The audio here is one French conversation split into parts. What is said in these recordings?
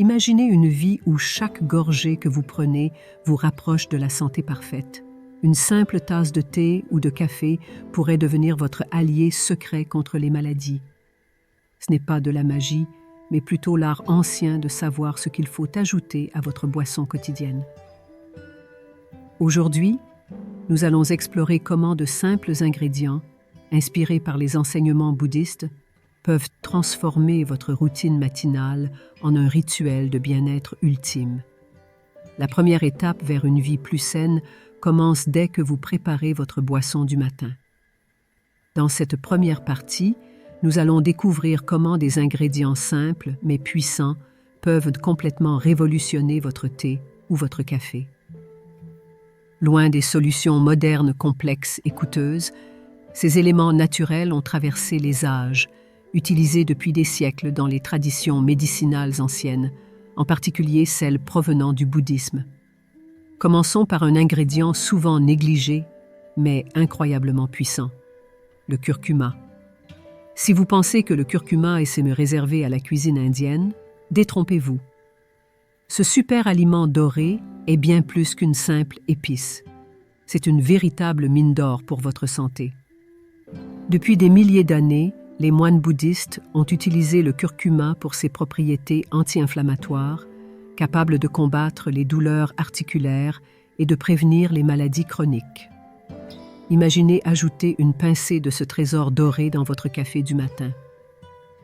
Imaginez une vie où chaque gorgée que vous prenez vous rapproche de la santé parfaite. Une simple tasse de thé ou de café pourrait devenir votre allié secret contre les maladies. Ce n'est pas de la magie, mais plutôt l'art ancien de savoir ce qu'il faut ajouter à votre boisson quotidienne. Aujourd'hui, nous allons explorer comment de simples ingrédients, inspirés par les enseignements bouddhistes, peuvent transformer votre routine matinale en un rituel de bien-être ultime. La première étape vers une vie plus saine commence dès que vous préparez votre boisson du matin. Dans cette première partie, nous allons découvrir comment des ingrédients simples mais puissants peuvent complètement révolutionner votre thé ou votre café. Loin des solutions modernes complexes et coûteuses, ces éléments naturels ont traversé les âges, utilisés depuis des siècles dans les traditions médicinales anciennes, en particulier celles provenant du bouddhisme. Commençons par un ingrédient souvent négligé, mais incroyablement puissant, le curcuma. Si vous pensez que le curcuma est semi-réservé à la cuisine indienne, détrompez-vous. Ce super aliment doré est bien plus qu'une simple épice. C'est une véritable mine d'or pour votre santé. Depuis des milliers d'années, les moines bouddhistes ont utilisé le curcuma pour ses propriétés anti-inflammatoires, capables de combattre les douleurs articulaires et de prévenir les maladies chroniques. Imaginez ajouter une pincée de ce trésor doré dans votre café du matin.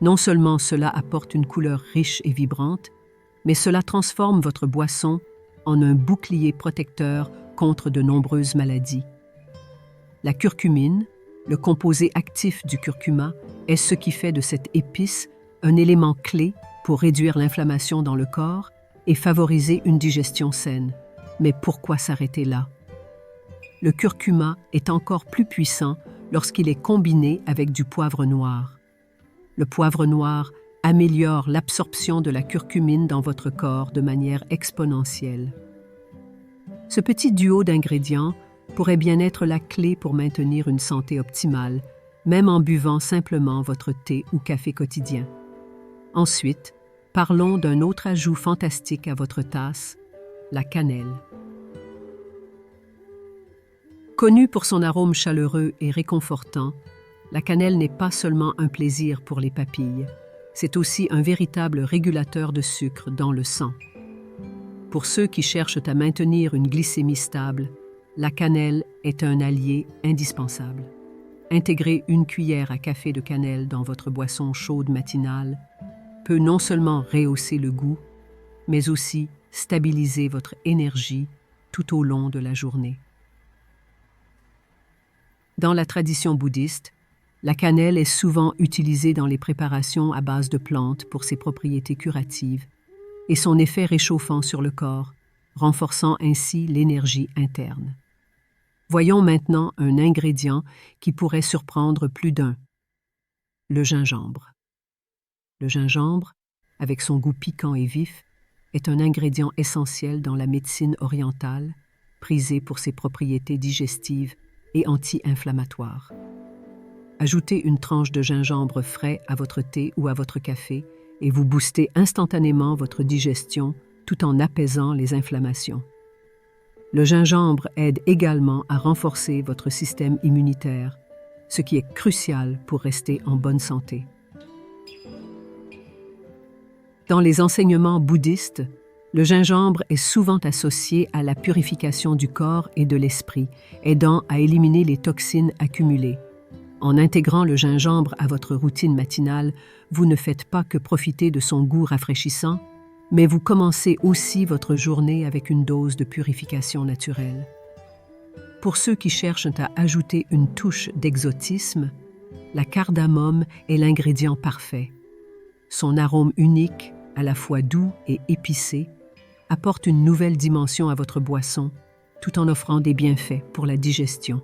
Non seulement cela apporte une couleur riche et vibrante, mais cela transforme votre boisson en un bouclier protecteur contre de nombreuses maladies. La curcumine, le composé actif du curcuma, est ce qui fait de cette épice un élément clé pour réduire l'inflammation dans le corps et favoriser une digestion saine. Mais pourquoi s'arrêter là? Le curcuma est encore plus puissant lorsqu'il est combiné avec du poivre noir. Le poivre noir améliore l'absorption de la curcumine dans votre corps de manière exponentielle. Ce petit duo d'ingrédients pourrait bien être la clé pour maintenir une santé optimale, même en buvant simplement votre thé ou café quotidien. Ensuite, parlons d'un autre ajout fantastique à votre tasse, la cannelle. Connue pour son arôme chaleureux et réconfortant, la cannelle n'est pas seulement un plaisir pour les papilles, c'est aussi un véritable régulateur de sucre dans le sang. Pour ceux qui cherchent à maintenir une glycémie stable, la cannelle est un allié indispensable. Intégrer une cuillère à café de cannelle dans votre boisson chaude matinale peut non seulement rehausser le goût, mais aussi stabiliser votre énergie tout au long de la journée. Dans la tradition bouddhiste, la cannelle est souvent utilisée dans les préparations à base de plantes pour ses propriétés curatives et son effet réchauffant sur le corps, renforçant ainsi l'énergie interne. Voyons maintenant un ingrédient qui pourrait surprendre plus d'un, le gingembre. Le gingembre, avec son goût piquant et vif, est un ingrédient essentiel dans la médecine orientale, prisé pour ses propriétés digestives et anti-inflammatoires. Ajoutez une tranche de gingembre frais à votre thé ou à votre café et vous boostez instantanément votre digestion tout en apaisant les inflammations. Le gingembre aide également à renforcer votre système immunitaire, ce qui est crucial pour rester en bonne santé. Dans les enseignements bouddhistes, le gingembre est souvent associé à la purification du corps et de l'esprit, aidant à éliminer les toxines accumulées. En intégrant le gingembre à votre routine matinale, vous ne faites pas que profiter de son goût rafraîchissant, mais vous commencez aussi votre journée avec une dose de purification naturelle. Pour ceux qui cherchent à ajouter une touche d'exotisme, la cardamome est l'ingrédient parfait. Son arôme unique, à la fois doux et épicé, apporte une nouvelle dimension à votre boisson, tout en offrant des bienfaits pour la digestion.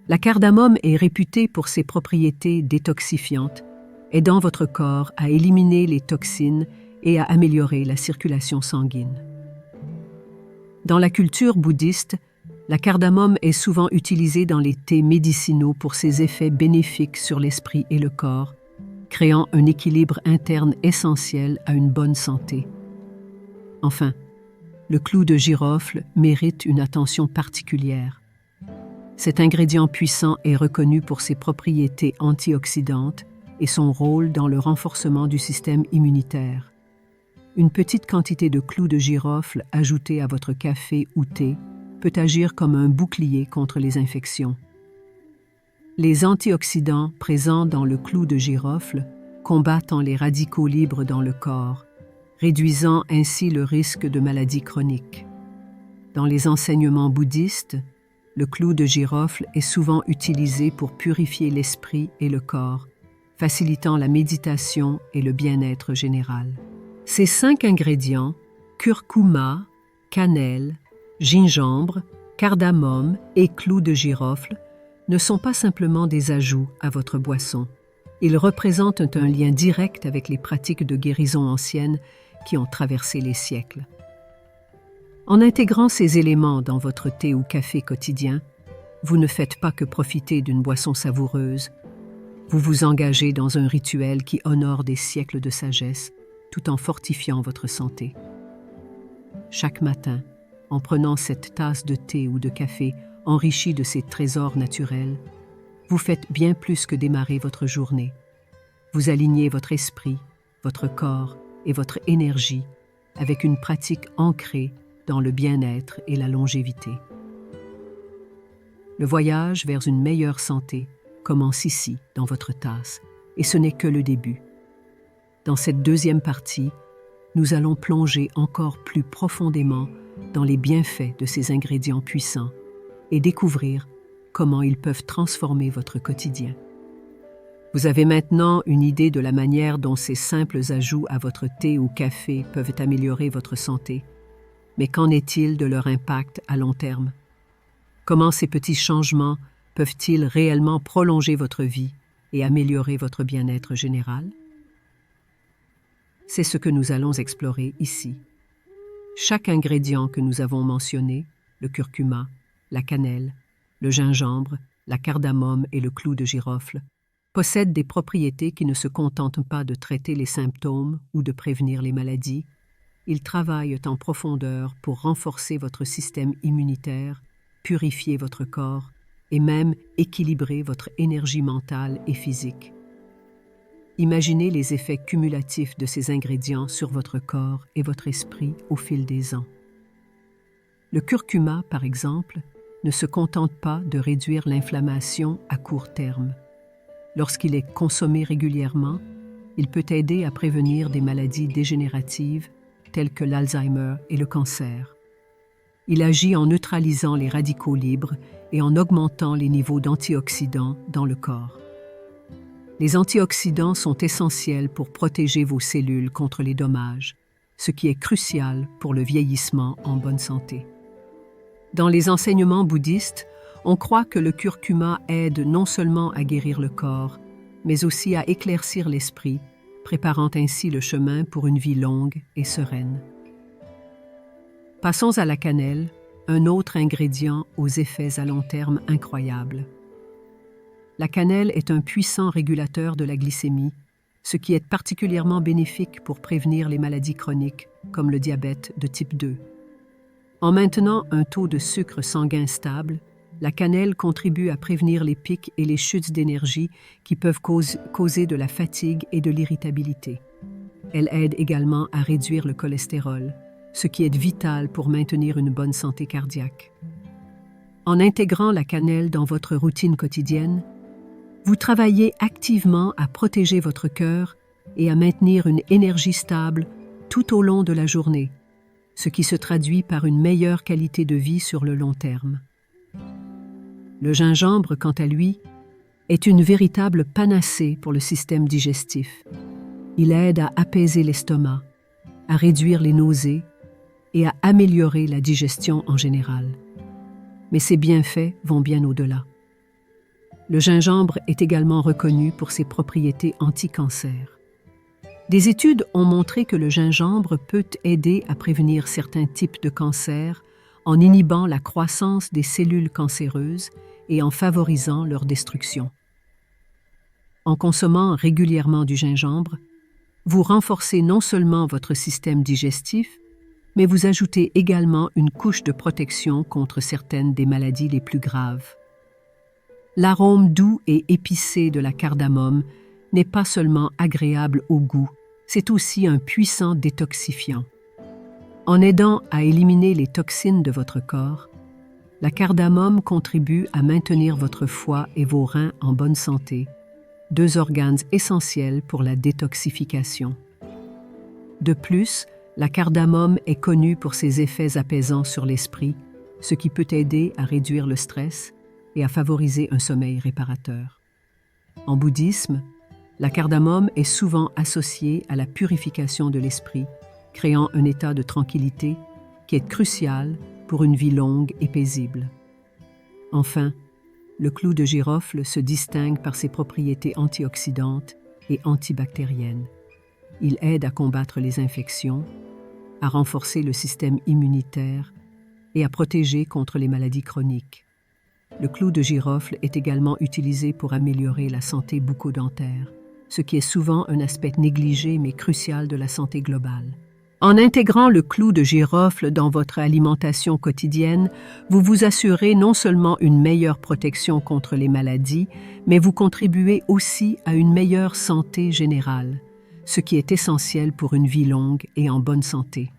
La cardamome est réputée pour ses propriétés détoxifiantes, aidant votre corps à éliminer les toxines et à améliorer la circulation sanguine. Dans la culture bouddhiste, la cardamome est souvent utilisée dans les thés médicinaux pour ses effets bénéfiques sur l'esprit et le corps, créant un équilibre interne essentiel à une bonne santé. Enfin, le clou de girofle mérite une attention particulière. Cet ingrédient puissant est reconnu pour ses propriétés antioxydantes et son rôle dans le renforcement du système immunitaire. Une petite quantité de clou de girofle ajoutée à votre café ou thé peut agir comme un bouclier contre les infections. Les antioxydants présents dans le clou de girofle combattent les radicaux libres dans le corps, réduisant ainsi le risque de maladies chroniques. Dans les enseignements bouddhistes, le clou de girofle est souvent utilisé pour purifier l'esprit et le corps, facilitant la méditation et le bien-être général. Ces 5 ingrédients, curcuma, cannelle, gingembre, cardamome et clou de girofle, ne sont pas simplement des ajouts à votre boisson. Ils représentent un lien direct avec les pratiques de guérison anciennes qui ont traversé les siècles. En intégrant ces éléments dans votre thé ou café quotidien, vous ne faites pas que profiter d'une boisson savoureuse, vous vous engagez dans un rituel qui honore des siècles de sagesse tout en fortifiant votre santé. Chaque matin, en prenant cette tasse de thé ou de café enrichie de ces trésors naturels, vous faites bien plus que démarrer votre journée. Vous alignez votre esprit, votre corps et votre énergie avec une pratique ancrée dans le bien-être et la longévité. Le voyage vers une meilleure santé commence ici, dans votre tasse, et ce n'est que le début. Dans cette deuxième partie, nous allons plonger encore plus profondément dans les bienfaits de ces ingrédients puissants et découvrir comment ils peuvent transformer votre quotidien. Vous avez maintenant une idée de la manière dont ces simples ajouts à votre thé ou café peuvent améliorer votre santé. Mais qu'en est-il de leur impact à long terme? Comment ces petits changements peuvent-ils réellement prolonger votre vie et améliorer votre bien-être général? C'est ce que nous allons explorer ici. Chaque ingrédient que nous avons mentionné, le curcuma, la cannelle, le gingembre, la cardamome et le clou de girofle, possède des propriétés qui ne se contentent pas de traiter les symptômes ou de prévenir les maladies. Ils travaillent en profondeur pour renforcer votre système immunitaire, purifier votre corps et même équilibrer votre énergie mentale et physique. Imaginez les effets cumulatifs de ces ingrédients sur votre corps et votre esprit au fil des ans. Le curcuma, par exemple, ne se contente pas de réduire l'inflammation à court terme. Lorsqu'il est consommé régulièrement, il peut aider à prévenir des maladies dégénératives telles que l'Alzheimer et le cancer. Il agit en neutralisant les radicaux libres et en augmentant les niveaux d'antioxydants dans le corps. Les antioxydants sont essentiels pour protéger vos cellules contre les dommages, ce qui est crucial pour le vieillissement en bonne santé. Dans les enseignements bouddhistes, on croit que le curcuma aide non seulement à guérir le corps, mais aussi à éclaircir l'esprit, préparant ainsi le chemin pour une vie longue et sereine. Passons à la cannelle, un autre ingrédient aux effets à long terme incroyables. La cannelle est un puissant régulateur de la glycémie, ce qui est particulièrement bénéfique pour prévenir les maladies chroniques, comme le diabète de type 2. En maintenant un taux de sucre sanguin stable, la cannelle contribue à prévenir les pics et les chutes d'énergie qui peuvent causer de la fatigue et de l'irritabilité. Elle aide également à réduire le cholestérol, ce qui est vital pour maintenir une bonne santé cardiaque. En intégrant la cannelle dans votre routine quotidienne, vous travaillez activement à protéger votre cœur et à maintenir une énergie stable tout au long de la journée, ce qui se traduit par une meilleure qualité de vie sur le long terme. Le gingembre, quant à lui, est une véritable panacée pour le système digestif. Il aide à apaiser l'estomac, à réduire les nausées et à améliorer la digestion en général. Mais ses bienfaits vont bien au-delà. Le gingembre est également reconnu pour ses propriétés anti-cancer. Des études ont montré que le gingembre peut aider à prévenir certains types de cancers en inhibant la croissance des cellules cancéreuses et en favorisant leur destruction. En consommant régulièrement du gingembre, vous renforcez non seulement votre système digestif, mais vous ajoutez également une couche de protection contre certaines des maladies les plus graves. L'arôme doux et épicé de la cardamome n'est pas seulement agréable au goût, c'est aussi un puissant détoxifiant. En aidant à éliminer les toxines de votre corps, la cardamome contribue à maintenir votre foie et vos reins en bonne santé, deux organes essentiels pour la détoxification. De plus, la cardamome est connue pour ses effets apaisants sur l'esprit, ce qui peut aider à réduire le stress et à favoriser un sommeil réparateur. En bouddhisme, la cardamome est souvent associée à la purification de l'esprit, créant un état de tranquillité qui est crucial pour une vie longue et paisible. Enfin, le clou de girofle se distingue par ses propriétés antioxydantes et antibactériennes. Il aide à combattre les infections, à renforcer le système immunitaire et à protéger contre les maladies chroniques. Le clou de girofle est également utilisé pour améliorer la santé bucco-dentaire, ce qui est souvent un aspect négligé mais crucial de la santé globale. En intégrant le clou de girofle dans votre alimentation quotidienne, vous vous assurez non seulement une meilleure protection contre les maladies, mais vous contribuez aussi à une meilleure santé générale, ce qui est essentiel pour une vie longue et en bonne santé.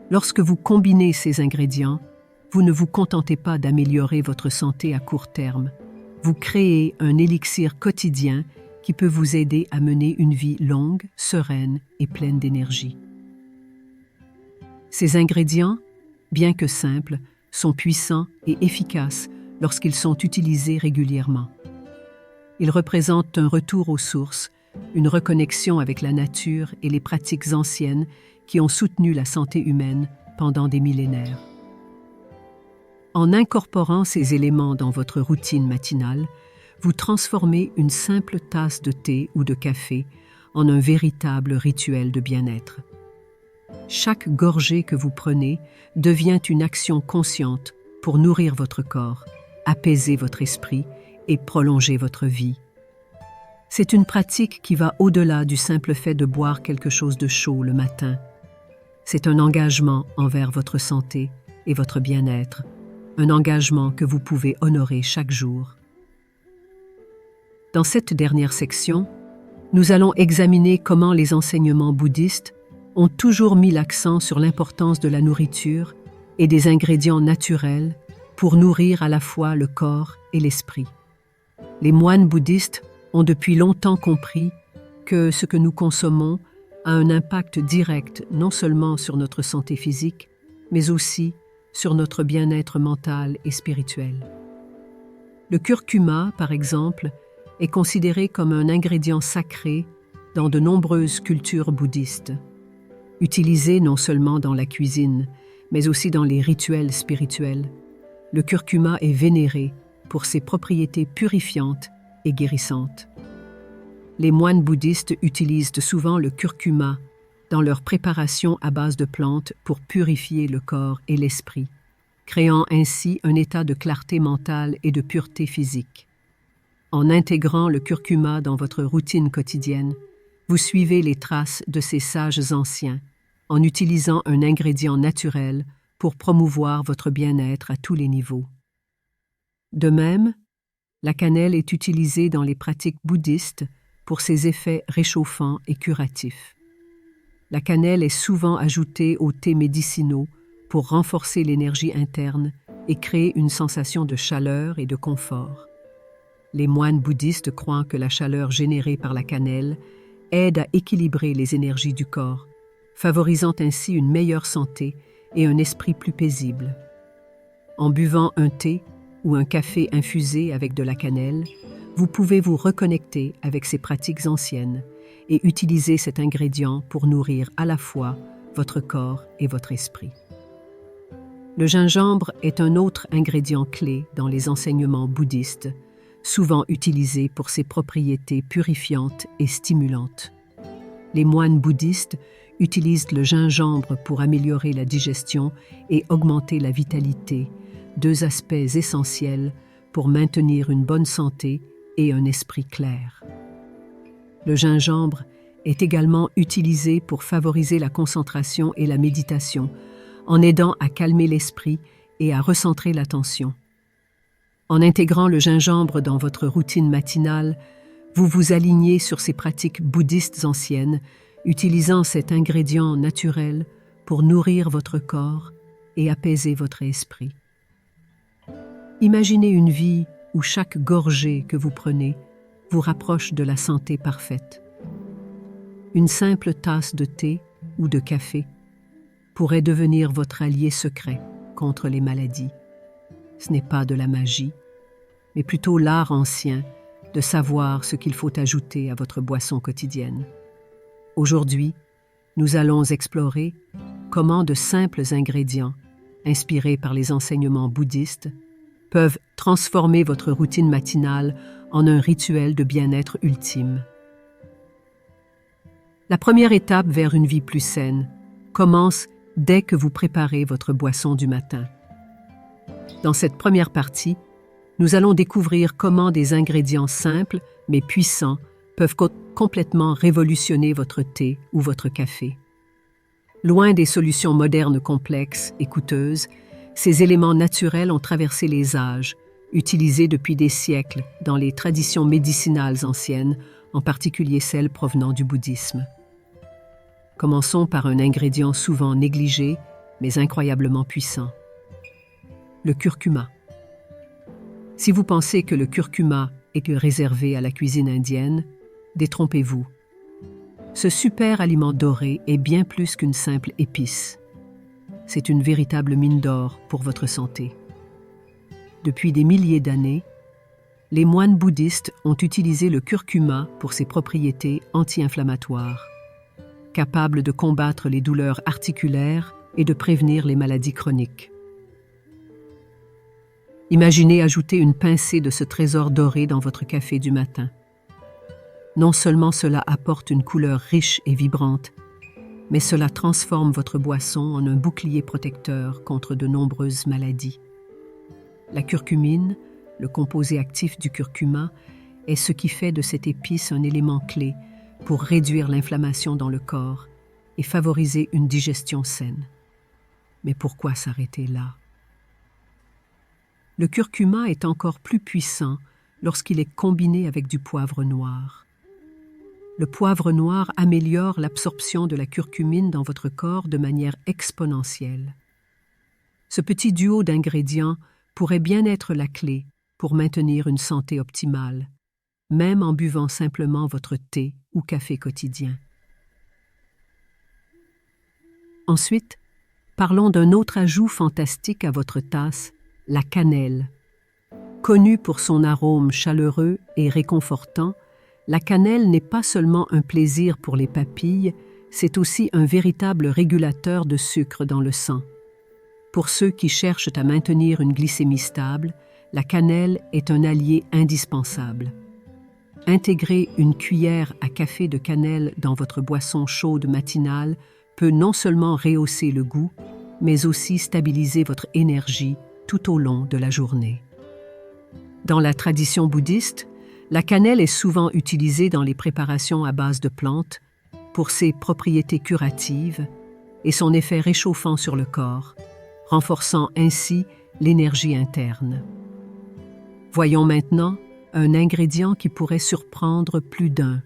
Lorsque vous combinez ces ingrédients, vous ne vous contentez pas d'améliorer votre santé à court terme. Vous créez un élixir quotidien qui peut vous aider à mener une vie longue, sereine et pleine d'énergie. Ces ingrédients, bien que simples, sont puissants et efficaces lorsqu'ils sont utilisés régulièrement. Ils représentent un retour aux sources, une reconnexion avec la nature et les pratiques anciennes qui ont soutenu la santé humaine pendant des millénaires. En incorporant ces éléments dans votre routine matinale, vous transformez une simple tasse de thé ou de café en un véritable rituel de bien-être. Chaque gorgée que vous prenez devient une action consciente pour nourrir votre corps, apaiser votre esprit et prolonger votre vie. C'est une pratique qui va au-delà du simple fait de boire quelque chose de chaud le matin. C'est un engagement envers votre santé et votre bien-être, un engagement que vous pouvez honorer chaque jour. Dans cette dernière section, nous allons examiner comment les enseignements bouddhistes ont toujours mis l'accent sur l'importance de la nourriture et des ingrédients naturels pour nourrir à la fois le corps et l'esprit. Les moines bouddhistes ont depuis longtemps compris que ce que nous consommons a un impact direct non seulement sur notre santé physique, mais aussi sur notre bien-être mental et spirituel. Le curcuma, par exemple, est considéré comme un ingrédient sacré dans de nombreuses cultures bouddhistes. Utilisé non seulement dans la cuisine, mais aussi dans les rituels spirituels, le curcuma est vénéré pour ses propriétés purifiantes et guérissantes. Les moines bouddhistes utilisent souvent le curcuma dans leur préparation à base de plantes pour purifier le corps et l'esprit, créant ainsi un état de clarté mentale et de pureté physique. En intégrant le curcuma dans votre routine quotidienne, vous suivez les traces de ces sages anciens en utilisant un ingrédient naturel pour promouvoir votre bien-être à tous les niveaux. De même, la cannelle est utilisée dans les pratiques bouddhistes pour ses effets réchauffants et curatifs. La cannelle est souvent ajoutée aux thés médicinaux pour renforcer l'énergie interne et créer une sensation de chaleur et de confort. Les moines bouddhistes croient que la chaleur générée par la cannelle aide à équilibrer les énergies du corps, favorisant ainsi une meilleure santé et un esprit plus paisible. En buvant un thé ou un café infusé avec de la cannelle, vous pouvez vous reconnecter avec ces pratiques anciennes et utiliser cet ingrédient pour nourrir à la fois votre corps et votre esprit. Le gingembre est un autre ingrédient clé dans les enseignements bouddhistes, souvent utilisé pour ses propriétés purifiantes et stimulantes. Les moines bouddhistes utilisent le gingembre pour améliorer la digestion et augmenter la vitalité, deux aspects essentiels pour maintenir une bonne santé et un esprit clair. Le gingembre est également utilisé pour favoriser la concentration et la méditation, en aidant à calmer l'esprit et à recentrer l'attention. En intégrant le gingembre dans votre routine matinale, vous vous alignez sur ces pratiques bouddhistes anciennes, utilisant cet ingrédient naturel pour nourrir votre corps et apaiser votre esprit. Imaginez une vie où chaque gorgée que vous prenez vous rapproche de la santé parfaite. Une simple tasse de thé ou de café pourrait devenir votre allié secret contre les maladies. Ce n'est pas de la magie, mais plutôt l'art ancien de savoir ce qu'il faut ajouter à votre boisson quotidienne. Aujourd'hui, nous allons explorer comment de simples ingrédients, inspirés par les enseignements bouddhistes, peuvent transformer votre routine matinale en un rituel de bien-être ultime. La première étape vers une vie plus saine commence dès que vous préparez votre boisson du matin. Dans cette première partie, nous allons découvrir comment des ingrédients simples mais puissants peuvent complètement révolutionner votre thé ou votre café. Loin des solutions modernes complexes et coûteuses, ces éléments naturels ont traversé les âges, utilisés depuis des siècles dans les traditions médicinales anciennes, en particulier celles provenant du bouddhisme. Commençons par un ingrédient souvent négligé, mais incroyablement puissant. Le curcuma. Si vous pensez que le curcuma est réservé à la cuisine indienne, détrompez-vous. Ce super aliment doré est bien plus qu'une simple épice. C'est une véritable mine d'or pour votre santé. Depuis des milliers d'années, les moines bouddhistes ont utilisé le curcuma pour ses propriétés anti-inflammatoires, capables de combattre les douleurs articulaires et de prévenir les maladies chroniques. Imaginez ajouter une pincée de ce trésor doré dans votre café du matin. Non seulement cela apporte une couleur riche et vibrante, mais cela transforme votre boisson en un bouclier protecteur contre de nombreuses maladies. La curcumine, le composé actif du curcuma, est ce qui fait de cette épice un élément clé pour réduire l'inflammation dans le corps et favoriser une digestion saine. Mais pourquoi s'arrêter là? Le curcuma est encore plus puissant lorsqu'il est combiné avec du poivre noir. Le poivre noir améliore l'absorption de la curcumine dans votre corps de manière exponentielle. Ce petit duo d'ingrédients pourrait bien être la clé pour maintenir une santé optimale, même en buvant simplement votre thé ou café quotidien. Ensuite, parlons d'un autre ajout fantastique à votre tasse, la cannelle. Connue pour son arôme chaleureux et réconfortant, la cannelle n'est pas seulement un plaisir pour les papilles, c'est aussi un véritable régulateur de sucre dans le sang. Pour ceux qui cherchent à maintenir une glycémie stable, la cannelle est un allié indispensable. Intégrer une cuillère à café de cannelle dans votre boisson chaude matinale peut non seulement rehausser le goût, mais aussi stabiliser votre énergie tout au long de la journée. Dans la tradition bouddhiste, la cannelle est souvent utilisée dans les préparations à base de plantes pour ses propriétés curatives et son effet réchauffant sur le corps, renforçant ainsi l'énergie interne. Voyons maintenant un ingrédient qui pourrait surprendre plus d'un,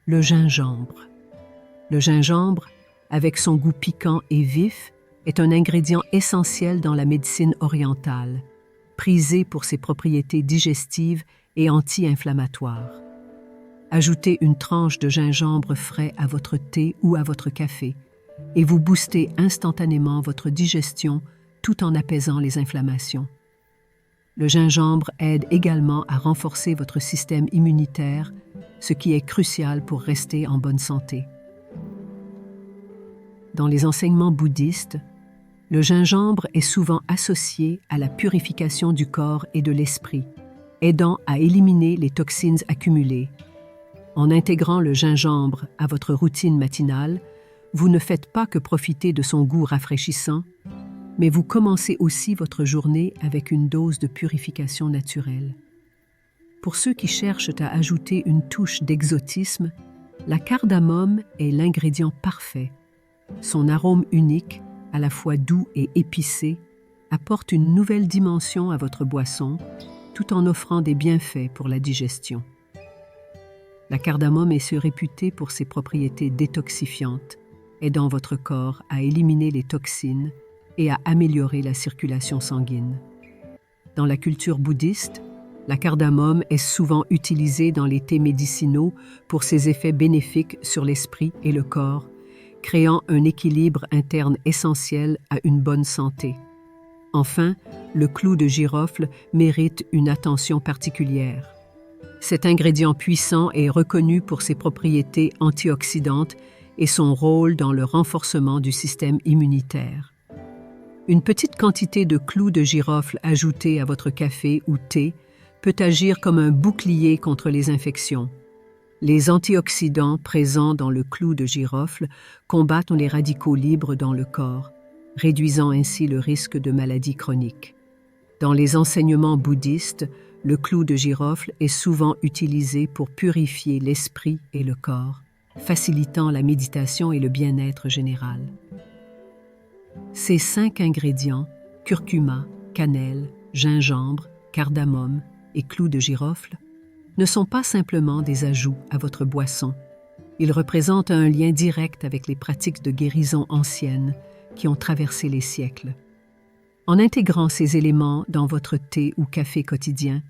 le gingembre. Le gingembre, avec son goût piquant et vif, est un ingrédient essentiel dans la médecine orientale, prisé pour ses propriétés digestives et anti-inflammatoires. Ajoutez une tranche de gingembre frais à votre thé ou à votre café et vous boostez instantanément votre digestion tout en apaisant les inflammations. Le gingembre aide également à renforcer votre système immunitaire, ce qui est crucial pour rester en bonne santé. Dans les enseignements bouddhistes, le gingembre est souvent associé à la purification du corps et de l'esprit, aidant à éliminer les toxines accumulées. En intégrant le gingembre à votre routine matinale, vous ne faites pas que profiter de son goût rafraîchissant, mais vous commencez aussi votre journée avec une dose de purification naturelle. Pour ceux qui cherchent à ajouter une touche d'exotisme, la cardamome est l'ingrédient parfait. Son arôme unique, à la fois doux et épicé, apporte une nouvelle dimension à votre boisson, tout en offrant des bienfaits pour la digestion. La cardamome est réputée pour ses propriétés détoxifiantes, aidant votre corps à éliminer les toxines et à améliorer la circulation sanguine. Dans la culture bouddhiste, la cardamome est souvent utilisée dans les thés médicinaux pour ses effets bénéfiques sur l'esprit et le corps, créant un équilibre interne essentiel à une bonne santé. Enfin, le clou de girofle mérite une attention particulière. Cet ingrédient puissant est reconnu pour ses propriétés antioxydantes et son rôle dans le renforcement du système immunitaire. Une petite quantité de clou de girofle ajoutée à votre café ou thé peut agir comme un bouclier contre les infections. Les antioxydants présents dans le clou de girofle combattent les radicaux libres dans le corps, réduisant ainsi le risque de maladies chroniques. Dans les enseignements bouddhistes, le clou de girofle est souvent utilisé pour purifier l'esprit et le corps, facilitant la méditation et le bien-être général. Ces 5 ingrédients, curcuma, cannelle, gingembre, cardamome et clou de girofle, ne sont pas simplement des ajouts à votre boisson. Ils représentent un lien direct avec les pratiques de guérison anciennes qui ont traversé les siècles. En intégrant ces éléments dans votre thé ou café quotidien,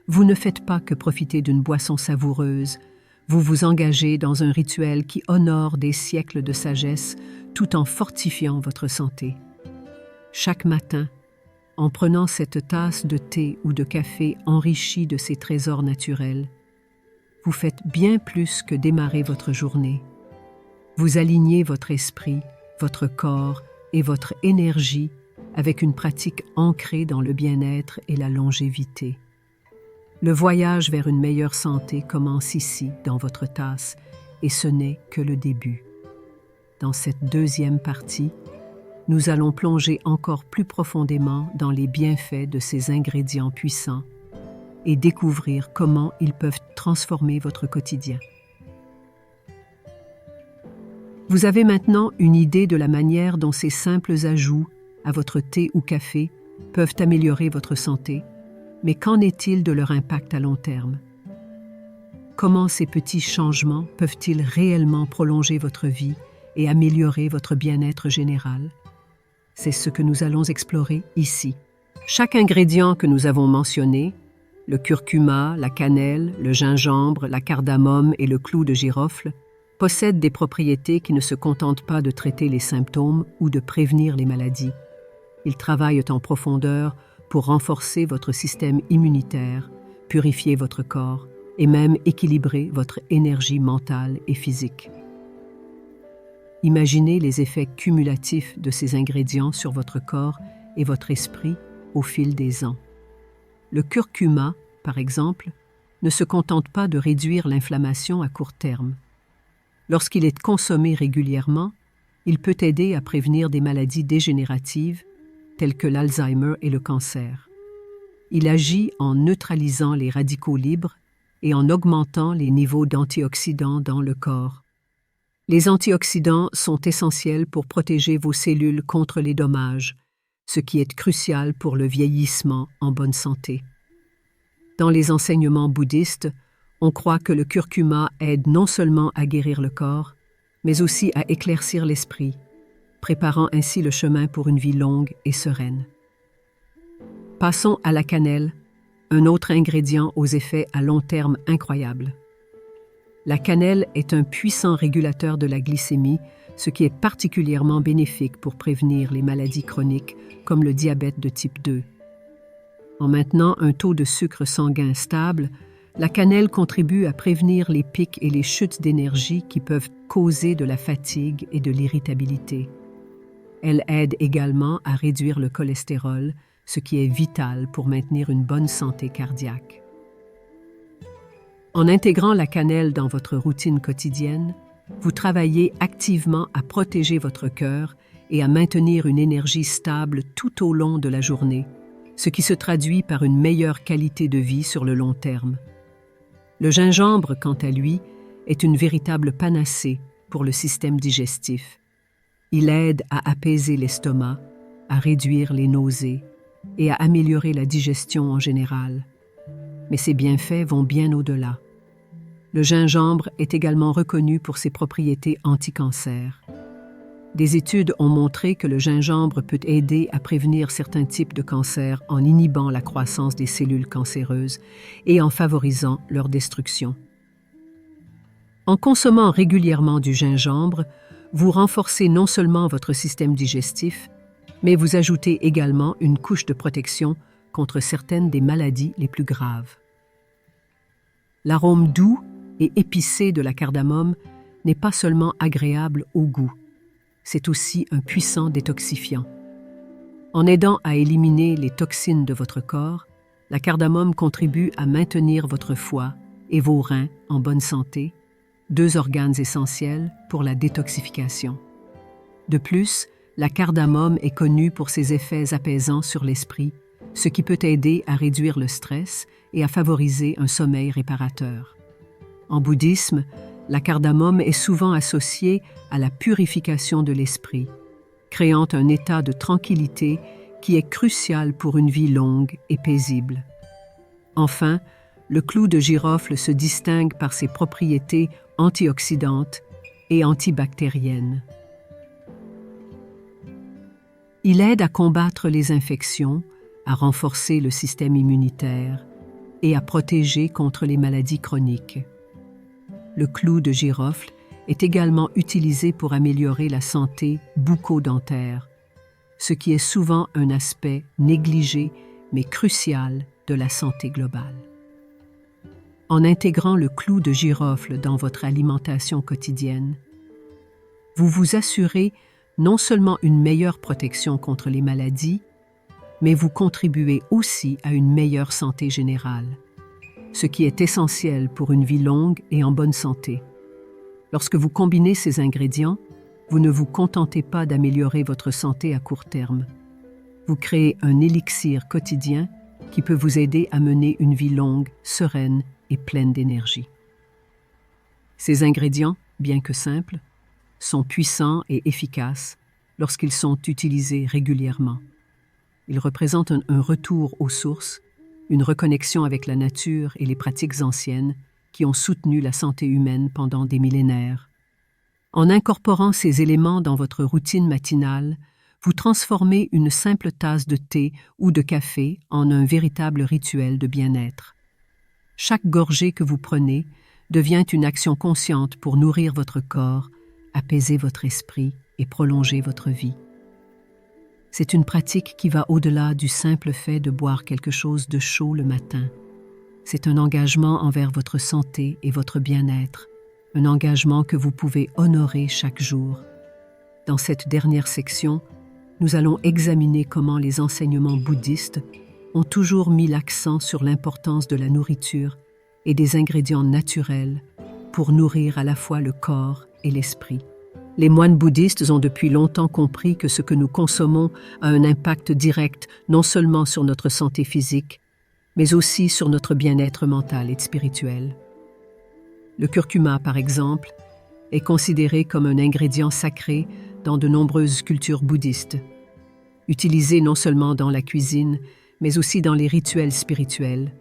vous ne faites pas que profiter d'une boisson savoureuse, vous vous engagez dans un rituel qui honore des siècles de sagesse tout en fortifiant votre santé. Chaque matin, en prenant cette tasse de thé ou de café enrichie de ces trésors naturels, vous faites bien plus que démarrer votre journée. Vous alignez votre esprit, votre corps et votre énergie avec une pratique ancrée dans le bien-être et la longévité. Le voyage vers une meilleure santé commence ici, dans votre tasse, et ce n'est que le début. Dans cette deuxième partie, nous allons plonger encore plus profondément dans les bienfaits de ces ingrédients puissants et découvrir comment ils peuvent transformer votre quotidien. Vous avez maintenant une idée de la manière dont ces simples ajouts à votre thé ou café peuvent améliorer votre santé, mais qu'en est-il de leur impact à long terme? Comment ces petits changements peuvent-ils réellement prolonger votre vie et améliorer votre bien-être général? C'est ce que nous allons explorer ici. Chaque ingrédient que nous avons mentionné, le curcuma, la cannelle, le gingembre, la cardamome et le clou de girofle, possèdent des propriétés qui ne se contentent pas de traiter les symptômes ou de prévenir les maladies. Ils travaillent en profondeur pour renforcer votre système immunitaire, purifier votre corps et même équilibrer votre énergie mentale et physique. Imaginez les effets cumulatifs de ces ingrédients sur votre corps et votre esprit au fil des ans. Le curcuma, par exemple, ne se contente pas de réduire l'inflammation à court terme. Lorsqu'il est consommé régulièrement, il peut aider à prévenir des maladies dégénératives telles que l'Alzheimer et le cancer. Il agit en neutralisant les radicaux libres et en augmentant les niveaux d'antioxydants dans le corps. Les antioxydants sont essentiels pour protéger vos cellules contre les dommages, ce qui est crucial pour le vieillissement en bonne santé. Dans les enseignements bouddhistes, on croit que le curcuma aide non seulement à guérir le corps, mais aussi à éclaircir l'esprit, préparant ainsi le chemin pour une vie longue et sereine. Passons à la cannelle, un autre ingrédient aux effets à long terme incroyables. La cannelle est un puissant régulateur de la glycémie, ce qui est particulièrement bénéfique pour prévenir les maladies chroniques comme le diabète de type 2. En maintenant un taux de sucre sanguin stable, la cannelle contribue à prévenir les pics et les chutes d'énergie qui peuvent causer de la fatigue et de l'irritabilité. Elle aide également à réduire le cholestérol, ce qui est vital pour maintenir une bonne santé cardiaque. En intégrant la cannelle dans votre routine quotidienne, vous travaillez activement à protéger votre cœur et à maintenir une énergie stable tout au long de la journée, ce qui se traduit par une meilleure qualité de vie sur le long terme. Le gingembre, quant à lui, est une véritable panacée pour le système digestif. Il aide à apaiser l'estomac, à réduire les nausées et à améliorer la digestion en général. Mais ses bienfaits vont bien au-delà. Le gingembre est également reconnu pour ses propriétés anti-cancer. Des études ont montré que le gingembre peut aider à prévenir certains types de cancers en inhibant la croissance des cellules cancéreuses et en favorisant leur destruction. En consommant régulièrement du gingembre, vous renforcez non seulement votre système digestif, mais vous ajoutez également une couche de protection contre certaines des maladies les plus graves. L'arôme doux et épicé de la cardamome n'est pas seulement agréable au goût, c'est aussi un puissant détoxifiant. En aidant à éliminer les toxines de votre corps, la cardamome contribue à maintenir votre foie et vos reins en bonne santé, deux organes essentiels pour la détoxification. De plus, la cardamome est connue pour ses effets apaisants sur l'esprit, ce qui peut aider à réduire le stress et à favoriser un sommeil réparateur. En bouddhisme, la cardamome est souvent associée à la purification de l'esprit, créant un état de tranquillité qui est crucial pour une vie longue et paisible. Enfin, le clou de girofle se distingue par ses propriétés antioxydantes et antibactériennes. Il aide à combattre les infections, à renforcer le système immunitaire et à protéger contre les maladies chroniques. Le clou de girofle est également utilisé pour améliorer la santé bucco-dentaire, ce qui est souvent un aspect négligé mais crucial de la santé globale. En intégrant le clou de girofle dans votre alimentation quotidienne, vous vous assurez non seulement une meilleure protection contre les maladies, mais vous contribuez aussi à une meilleure santé générale, ce qui est essentiel pour une vie longue et en bonne santé. Lorsque vous combinez ces ingrédients, vous ne vous contentez pas d'améliorer votre santé à court terme. Vous créez un élixir quotidien qui peut vous aider à mener une vie longue, sereine et pleine d'énergie. Ces ingrédients, bien que simples, sont puissants et efficaces lorsqu'ils sont utilisés régulièrement. Ils représentent un retour aux sources, une reconnexion avec la nature et les pratiques anciennes qui ont soutenu la santé humaine pendant des millénaires. En incorporant ces éléments dans votre routine matinale, vous transformez une simple tasse de thé ou de café en un véritable rituel de bien-être. Chaque gorgée que vous prenez devient une action consciente pour nourrir votre corps, apaiser votre esprit et prolonger votre vie. C'est une pratique qui va au-delà du simple fait de boire quelque chose de chaud le matin. C'est un engagement envers votre santé et votre bien-être, un engagement que vous pouvez honorer chaque jour. Dans cette dernière section, nous allons examiner comment les enseignements bouddhistes ont toujours mis l'accent sur l'importance de la nourriture et des ingrédients naturels pour nourrir à la fois le corps et l'esprit. Les moines bouddhistes ont depuis longtemps compris que ce que nous consommons a un impact direct non seulement sur notre santé physique, mais aussi sur notre bien-être mental et spirituel. Le curcuma, par exemple, est considéré comme un ingrédient sacré dans de nombreuses cultures bouddhistes. Utilisé non seulement dans la cuisine, mais aussi dans les rituels spirituels,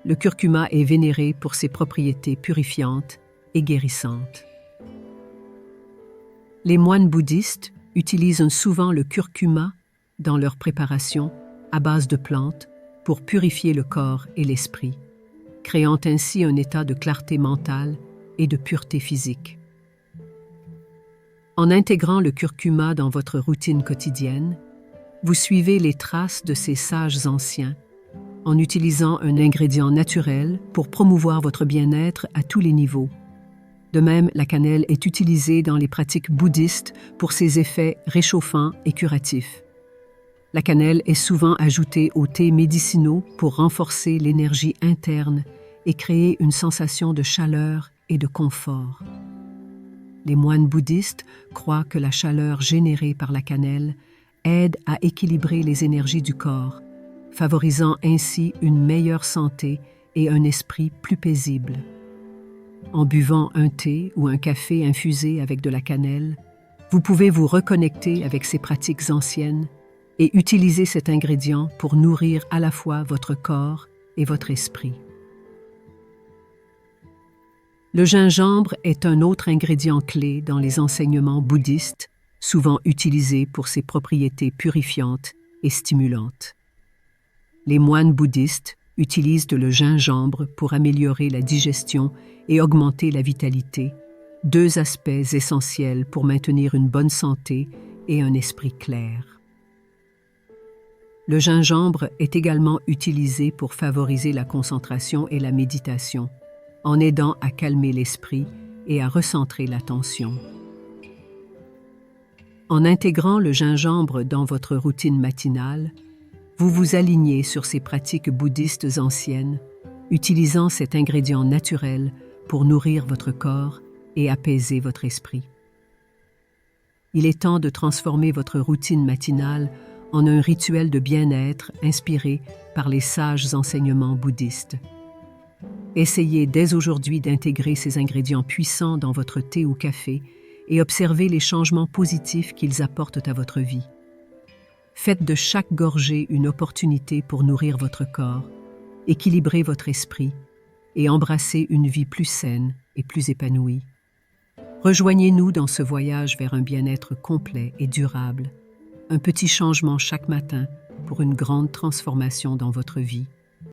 le curcuma est vénéré pour ses propriétés purifiantes et guérissantes. Les moines bouddhistes utilisent souvent le curcuma dans leur préparation à base de plantes pour purifier le corps et l'esprit, créant ainsi un état de clarté mentale et de pureté physique. En intégrant le curcuma dans votre routine quotidienne, vous suivez les traces de ces sages anciens en utilisant un ingrédient naturel pour promouvoir votre bien-être à tous les niveaux. De même, la cannelle est utilisée dans les pratiques bouddhistes pour ses effets réchauffants et curatifs. La cannelle est souvent ajoutée aux thés médicinaux pour renforcer l'énergie interne et créer une sensation de chaleur et de confort. Les moines bouddhistes croient que la chaleur générée par la cannelle aide à équilibrer les énergies du corps, favorisant ainsi une meilleure santé et un esprit plus paisible. En buvant un thé ou un café infusé avec de la cannelle, vous pouvez vous reconnecter avec ces pratiques anciennes et utiliser cet ingrédient pour nourrir à la fois votre corps et votre esprit. Le gingembre est un autre ingrédient clé dans les enseignements bouddhistes, souvent utilisé pour ses propriétés purifiantes et stimulantes. Les moines bouddhistes utilisent le gingembre pour améliorer la digestion et augmenter la vitalité, deux aspects essentiels pour maintenir une bonne santé et un esprit clair. Le gingembre est également utilisé pour favoriser la concentration et la méditation, en aidant à calmer l'esprit et à recentrer l'attention. En intégrant le gingembre dans votre routine matinale, vous vous alignez sur ces pratiques bouddhistes anciennes, utilisant cet ingrédient naturel pour nourrir votre corps et apaiser votre esprit. Il est temps de transformer votre routine matinale en un rituel de bien-être inspiré par les sages enseignements bouddhistes. Essayez dès aujourd'hui d'intégrer ces ingrédients puissants dans votre thé ou café et observez les changements positifs qu'ils apportent à votre vie. Faites de chaque gorgée une opportunité pour nourrir votre corps, équilibrer votre esprit et embrasser une vie plus saine et plus épanouie. Rejoignez-nous dans ce voyage vers un bien-être complet et durable, un petit changement chaque matin pour une grande transformation dans votre vie.